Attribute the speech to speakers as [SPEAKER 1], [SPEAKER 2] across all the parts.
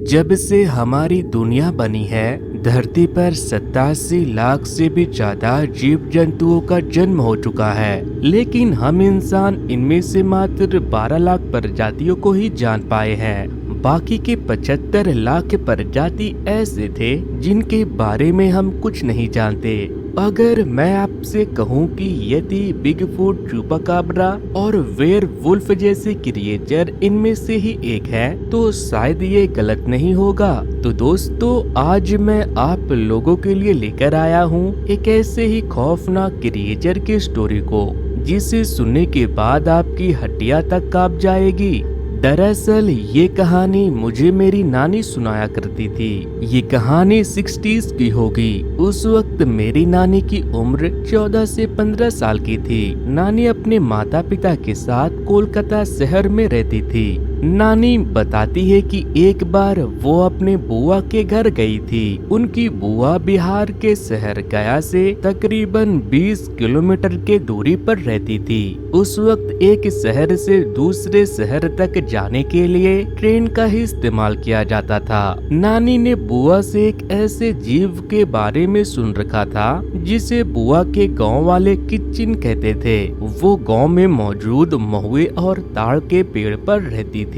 [SPEAKER 1] जब से हमारी दुनिया बनी है, धरती पर 87 लाख से भी ज्यादा जीव जंतुओं का जन्म हो चुका है, लेकिन हम इंसान इनमें से मात्र 12 लाख प्रजातियों को ही जान पाए हैं। बाकी के 75 लाख प्रजाति ऐसे थे जिनके बारे में हम कुछ नहीं जानते। अगर मैं आपसे कहूं कि यदि बिगफुट, चुपाकाब्रा और वेयरवुल्फ जैसे क्रिएचर इनमें से ही एक है, तो शायद ये गलत नहीं होगा। तो दोस्तों, आज मैं आप लोगों के लिए लेकर आया हूं एक ऐसे ही खौफनाक क्रिएचर की स्टोरी को, जिसे सुनने के बाद आपकी हड्डियां तक कांप जाएगी। दरअसल ये कहानी मुझे मेरी नानी सुनाया करती थी। ये कहानी 60s की होगी। उस वक्त मेरी नानी की उम्र 14 से 15 साल की थी। नानी अपने माता पिता के साथ कोलकाता शहर में रहती थी। नानी बताती है कि एक बार वो अपने बुआ के घर गई थी। उनकी बुआ बिहार के शहर गया से तकरीबन 20 किलोमीटर के दूरी पर रहती थी। उस वक्त एक शहर से दूसरे शहर तक जाने के लिए ट्रेन का ही इस्तेमाल किया जाता था। नानी ने बुआ से एक ऐसे जीव के बारे में सुन रखा था जिसे बुआ के गांव वाले किच्चिन कहते थे। वो गांव में मौजूद महुए और ताड़ के पेड़ पर रहती थी।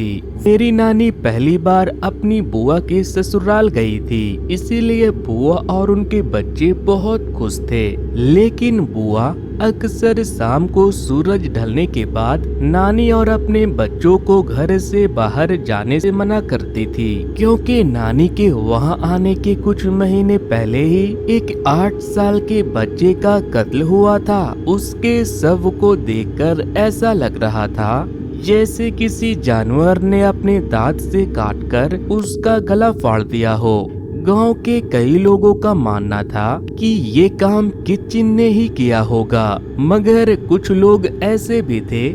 [SPEAKER 1] मेरी नानी पहली बार अपनी बुआ के ससुराल गई थी, इसीलिए बुआ और उनके बच्चे बहुत खुश थे। लेकिन बुआ अक्सर शाम को सूरज ढलने के बाद नानी और अपने बच्चों को घर से बाहर जाने से मना करती थी, क्योंकि नानी के वहां आने के कुछ महीने पहले ही एक 8 साल के बच्चे का कत्ल हुआ था। उसके शव को देखकर ऐसा लग रहा था जैसे किसी जानवर ने अपने दांत से काटकर उसका गला फाड़ दिया हो। गांव के कई लोगों का मानना था कि ये काम किच्चिन ने ही किया होगा, मगर कुछ लोग ऐसे भी थे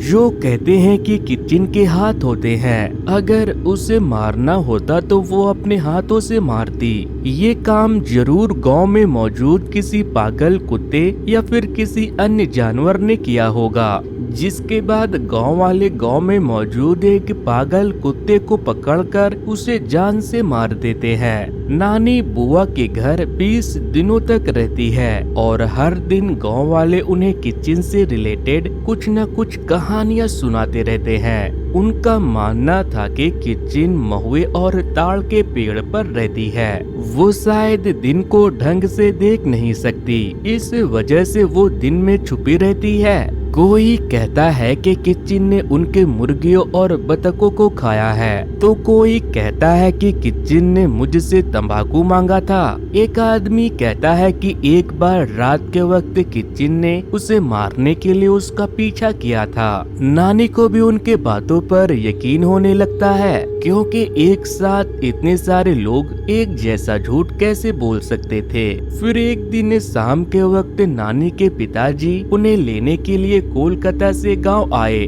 [SPEAKER 1] जो कहते हैं कि किच्चिन के हाथ होते हैं। अगर उसे मारना होता तो वो अपने हाथों से मारती। ये काम जरूर गांव में मौजूद किसी पागल कुत्ते या फिर किसी अन्य जानवर ने किया होगा, जिसके बाद गांव वाले गांव में मौजूद एक पागल कुत्ते को पकड़कर उसे जान से मार देते हैं। नानी बुआ के घर 20 दिनों तक रहती है और हर दिन गांव वाले उन्हें किच्चिन से रिलेटेड कुछ न कुछ कहानियां सुनाते रहते हैं। उनका मानना था कि किच्चिन महुए और ताड़ के पेड़ पर रहती है। वो शायद दिन को ढंग से देख नहीं सकती, इस वजह से वो दिन में छुपी रहती है। कोई कहता है कि किच्चिन ने उनके मुर्गियों और बतखों को खाया है, तो कोई कहता है कि किच्चिन ने मुझसे तंबाकू मांगा था। एक आदमी कहता है कि एक बार रात के वक्त किच्चिन ने उसे मारने के लिए उसका पीछा किया था। नानी को भी उनके बातों पर यकीन होने लगता है, क्योंकि एक साथ इतने सारे लोग एक जैसा झूठ कैसे बोल सकते थे। फिर एक दिन शाम के वक्त नानी के पिताजी उन्हें लेने के लिए कोलकाता से गांव आए।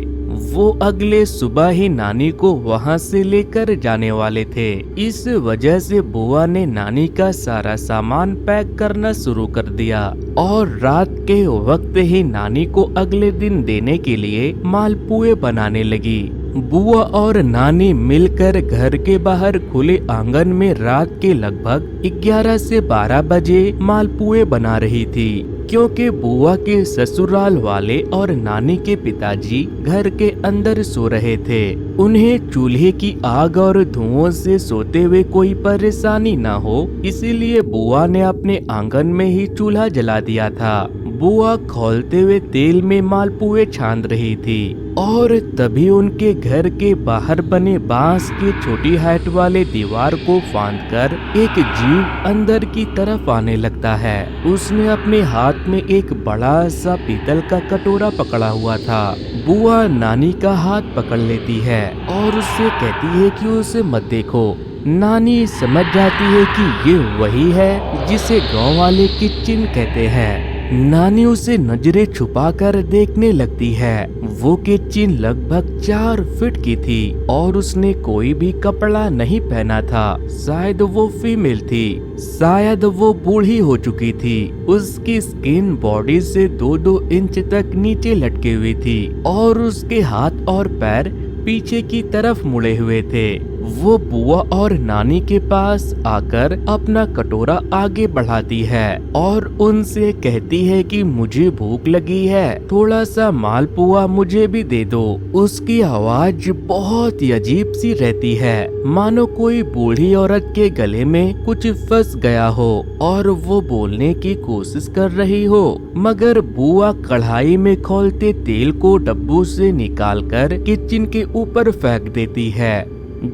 [SPEAKER 1] वो अगले सुबह ही नानी को वहां से लेकर जाने वाले थे। इस वजह से बुआ ने नानी का सारा सामान पैक करना शुरू कर दिया और रात के वक्त ही नानी को अगले दिन देने के लिए मालपुए बनाने लगी। बुआ और नानी मिलकर घर के बाहर खुले आंगन में रात के लगभग 11 से 12 बजे मालपुए बना रही थी, क्योंकि बुआ के ससुराल वाले और नानी के पिताजी घर के अंदर सो रहे थे। उन्हें चूल्हे की आग और धुओं से सोते हुए कोई परेशानी न हो, इसीलिए बुआ ने अपने आंगन में ही चूल्हा जला दिया था। बुआ खौलते हुए तेल में मालपुए छान रही थी और तभी उनके घर के बाहर बने बांस की छोटी हाइट वाले दीवार को फांदकर एक जीव अंदर की तरफ आने लगता है। उसने अपने हाथ में एक बड़ा सा पीतल का कटोरा पकड़ा हुआ था। बुआ नानी का हाथ पकड़ लेती है और उससे कहती है कि उसे मत देखो। नानी समझ जाती है कि ये वही है जिसे गांव वाले किच्चिन कहते हैं। नानी उसे नजरें छुपाकर देखने लगती है। वो किच्चिन लगभग 4 फीट की थी और उसने कोई भी कपड़ा नहीं पहना था। शायद वो फीमेल थी, शायद वो बूढ़ी हो चुकी थी। उसकी स्किन बॉडी से 2-2 इंच तक नीचे लटकी हुई थी और उसके हाथ और पैर पीछे की तरफ मुड़े हुए थे। वो बुआ और नानी के पास आकर अपना कटोरा आगे बढ़ाती है और उनसे कहती है कि मुझे भूख लगी है, थोड़ा सा मालपुआ मुझे भी दे दो। उसकी आवाज बहुत ही अजीब सी रहती है, मानो कोई बूढ़ी औरत के गले में कुछ फंस गया हो और वो बोलने की कोशिश कर रही हो, मगर बुआ कढ़ाई में खौलते तेल को डब्बू से निकालकर किचन के ऊपर फेंक देती है,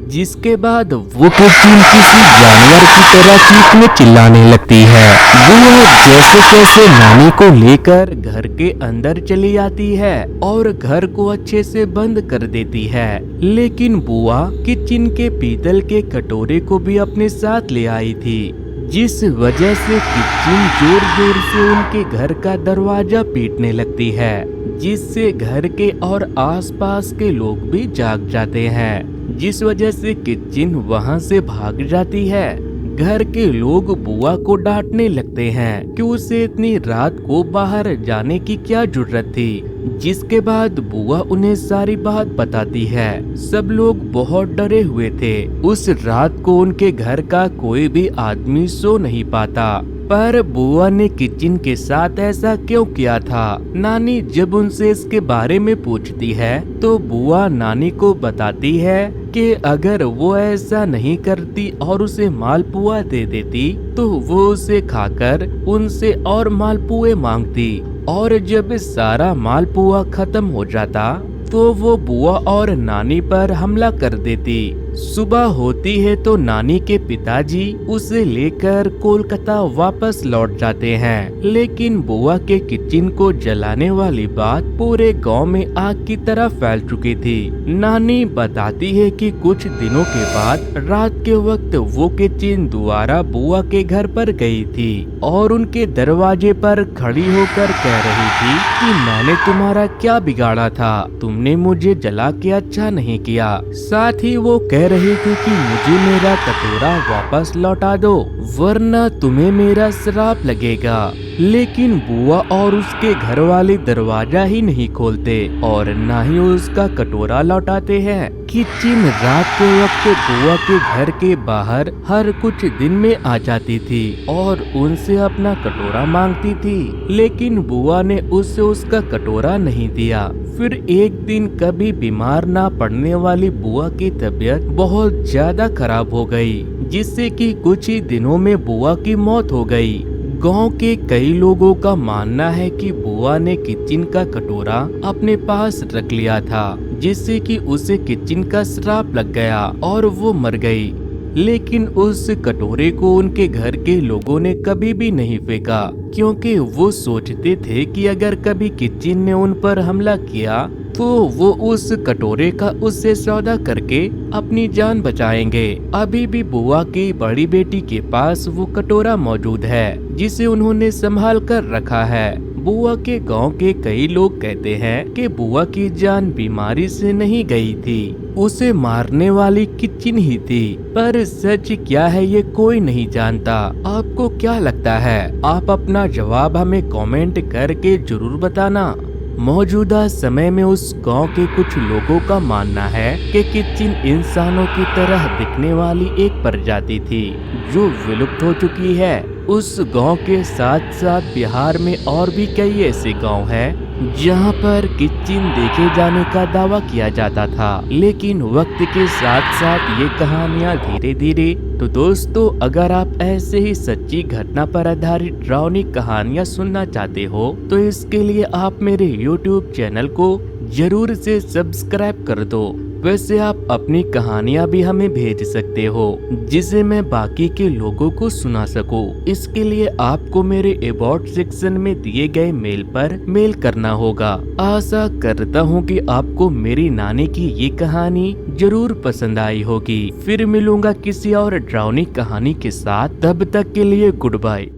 [SPEAKER 1] जिसके बाद वो किचन किसी जानवर की तरह चीखने चिल्लाने लगती है। बुआ जैसे तैसे नानी को लेकर घर के अंदर चली आती है और घर को अच्छे से बंद कर देती है, लेकिन बुआ किचन के पीतल के कटोरे को भी अपने साथ ले आई थी, जिस वजह से किचन जोर जोर से उनके घर का दरवाजा पीटने लगती है, जिससे घर के और आसपास के लोग भी जाग जाते हैं, जिस वजह से किचन वहां से भाग जाती है। घर के लोग बुआ को डांटने लगते हैं कि उसे इतनी रात को बाहर जाने की क्या जरूरत थी, जिसके बाद बुआ उन्हें सारी बात बताती है। सब लोग बहुत डरे हुए थे। उस रात को उनके घर का कोई भी आदमी सो नहीं पाता, पर बुआ ने किचन के साथ ऐसा क्यों किया था? नानी जब उनसे इसके बारे में पूछती है तो बुआ नानी को बताती है कि अगर वो ऐसा नहीं करती और उसे मालपुआ दे देती तो वो उसे खाकर उनसे और मालपुए मांगती, और जब सारा मालपुआ खत्म हो जाता तो वो बुआ और नानी पर हमला कर देती। सुबह होती है तो नानी के पिताजी उसे लेकर कोलकाता वापस लौट जाते हैं, लेकिन बुआ के किचन को जलाने वाली बात पूरे गांव में आग की तरह फैल चुकी थी। नानी बताती है कि कुछ दिनों के बाद रात के वक्त वो किचन दोबारा बुआ के घर पर गई थी और उनके दरवाजे पर खड़ी होकर कह रही थी कि मैंने तुम्हारा क्या बिगाड़ा था, तुमने मुझे जला के अच्छा नहीं किया। साथ ही वो कह रही थी कि मुझे मेरा कटोरा वापस लौटा दो वरना तुम्हें मेरा श्राप लगेगा, लेकिन बुआ और उसके घर वाले दरवाजा ही नहीं खोलते और न ही उसका कटोरा लौटाते हैं। किचन रात के वक्त बुआ के घर के बाहर हर कुछ दिन में आ जाती थी और उनसे अपना कटोरा मांगती थी, लेकिन बुआ ने उससे उसका कटोरा नहीं दिया। फिर एक दिन कभी बीमार ना पड़ने वाली बुआ की तबीयत बहुत ज्यादा खराब हो गई, जिससे कि कुछ ही दिनों में बुआ की मौत हो गई। गांव के कई लोगों का मानना है कि बुआ ने किचन का कटोरा अपने पास रख लिया था, जिससे कि उसे किचन का श्राप लग गया और वो मर गई। लेकिन उस कटोरे को उनके घर के लोगों ने कभी भी नहीं फेंका, क्योंकि वो सोचते थे कि अगर कभी किचन ने उन पर हमला किया तो वो उस कटोरे का उससे सौदा करके अपनी जान बचाएंगे। अभी भी बुआ की बड़ी बेटी के पास वो कटोरा मौजूद है, जिसे उन्होंने संभाल कर रखा है। बुआ के गांव के कई लोग कहते हैं कि बुआ की जान बीमारी से नहीं गई थी, उसे मारने वाली किचन ही थी। पर सच क्या है ये कोई नहीं जानता। आपको क्या लगता है? आप अपना जवाब हमें कमेंट करके जरूर बताना। मौजूदा समय में उस गांव के कुछ लोगों का मानना है कि किचन इंसानों की तरह दिखने वाली एक प्रजाति थी जो विलुप्त हो चुकी है। उस गांव के साथ साथ बिहार में और भी कई ऐसे गांव हैं जहां पर किचन देखे जाने का दावा किया जाता था, लेकिन वक्त के साथ साथ ये कहानियां धीरे धीरे। तो दोस्तों, अगर आप ऐसे ही सच्ची घटना पर आधारित डरावनी कहानियां सुनना चाहते हो तो इसके लिए आप मेरे YouTube चैनल को जरूर से सब्सक्राइब कर दो। वैसे आप अपनी कहानियां भी हमें भेज सकते हो, जिसे मैं बाकी के लोगों को सुना सकूं। इसके लिए आपको मेरे अबाउट सेक्शन में दिए गए मेल पर मेल करना होगा। आशा करता हूं कि आपको मेरी नानी की ये कहानी जरूर पसंद आई होगी। फिर मिलूंगा किसी और डरावनी कहानी के साथ, तब तक के लिए गुड बाय।